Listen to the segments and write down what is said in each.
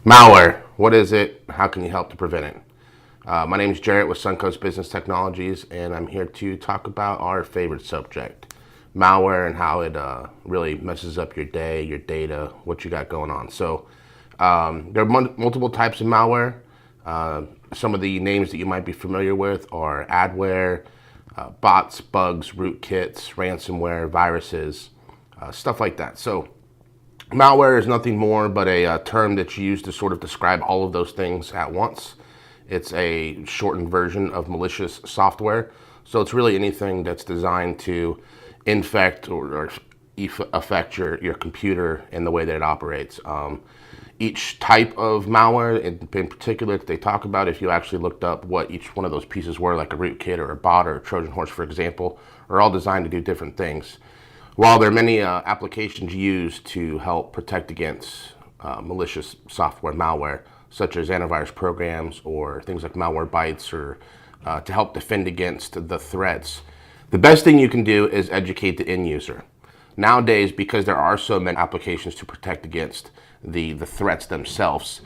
Malware, what is it? How can you help to prevent it? My name is Jarrett with Suncoast Business Technologies, and I'm here to talk about our favorite subject, malware, and how it really messes up your day, your data, what you got going on. So there are multiple types of malware. Some of the names that you might be familiar with are adware, bots, bugs, rootkits, ransomware, viruses, stuff like that. So malware is nothing more but a term that's used to sort of describe all of those things at once. It's a shortened version of malicious software. So it's really anything that's designed to infect or affect your computer and the way that it operates. Each type of malware in particular that they talk about, if you actually looked up what each one of those pieces were, like a rootkit or a bot or a Trojan horse, for example, are all designed to do different things. While there are many applications used to help protect against malicious software malware, such as antivirus programs or things like Malwarebytes, or to help defend against the threats, the best thing you can do is educate the end user. Nowadays, because there are so many applications to protect against the threats themselves,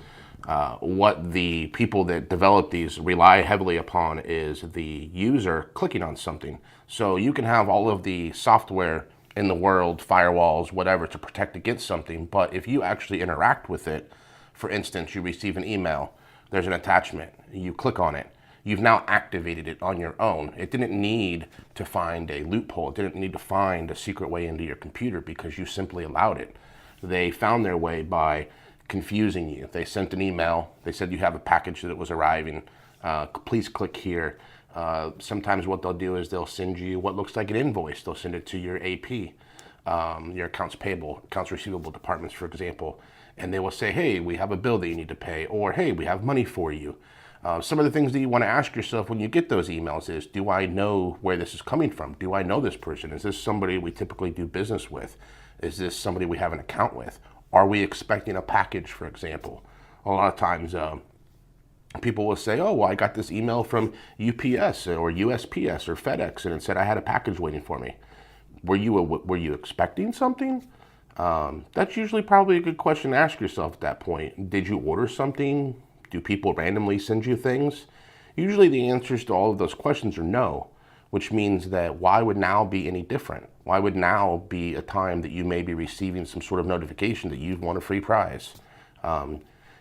what the people that develop these rely heavily upon is the user clicking on something. So you can have all of the software in the world, firewalls, whatever, to protect against something, but if you actually interact with it, for instance, you receive an email, there's an attachment, you click on it, you've now activated it on your own. It didn't need to find a loophole, it didn't need to find a secret way into your computer because you simply allowed it. They found their way by confusing you. They sent an email, they said you have a package that was arriving, please click here. Sometimes what they'll do is they'll send you what looks like an invoice. They'll send it to your AP, your accounts payable, accounts receivable departments, for example, and they will say, hey, we have a bill that you need to pay, or hey, we have money for you. Some of the things that you want to ask yourself when you get those emails is, do I know where this is coming from? Do I know this person? Is this somebody we typically do business with? Is this somebody we have an account with? Are we expecting a package, for example? A lot of times, people will say, oh, well, I got this email from UPS or USPS or FedEx, and it said I had a package waiting for me. Were you expecting something? That's usually probably a good question to ask yourself at that point. Did you order something? Do people randomly send you things? Usually the answers to all of those questions are no, which means that why would now be any different? Why would now be a time that you may be receiving some sort of notification that you've won a free prize?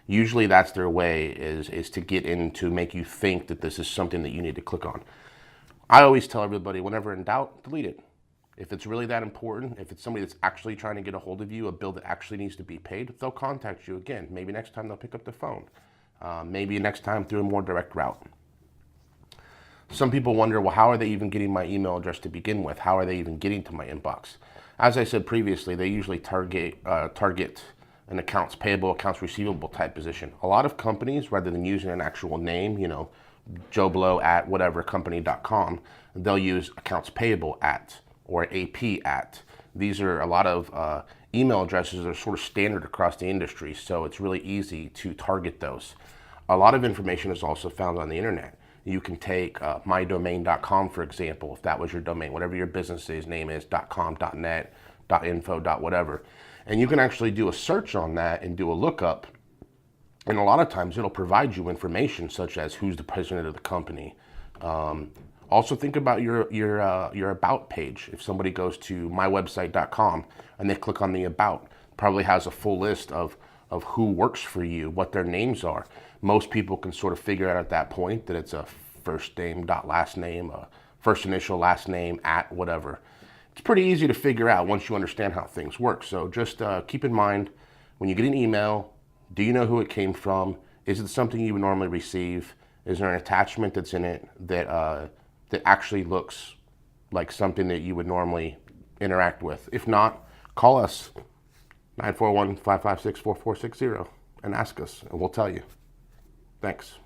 Usually that's their way, is to get in to make you think that this is something that you need to click on. I always tell everybody, whenever in doubt, delete it. If it's really that important, if it's somebody that's actually trying to get a hold of you, a bill that actually needs to be paid, they'll contact you again. Maybe next time they'll pick up the phone. Maybe next time through a more direct route. Some people wonder, well, how are they even getting my email address to begin with? How are they even getting to my inbox? As I said previously, they usually target an accounts payable, accounts receivable type position. A lot of companies, rather than using an actual name, Joe Blow at whatever company.com, they'll use accounts payable at or AP at. These are a lot of email addresses that are sort of standard across the industry, so it's really easy to target those. A lot of information is also found on the internet. You can take mydomain.com, for example, if that was your domain, whatever your business's name is, .com, .net, .info, .whatever. And you can actually do a search on that and do a lookup. And a lot of times it'll provide you information such as who's the president of the company. Also think about your about page. If somebody goes to mywebsite.com and they click on the about, it probably has a full list of who works for you, what their names are. Most people can sort of figure out at that point that it's a first name dot last name, a first initial last name at whatever. It's pretty easy to figure out once you understand how things work. So just keep in mind, when you get an email, do you know who it came from? Is it something you would normally receive? Is there an attachment that's in it that actually looks like something that you would normally interact with? If not, call us, 941-556-4460, and ask us, and we'll tell you. Thanks.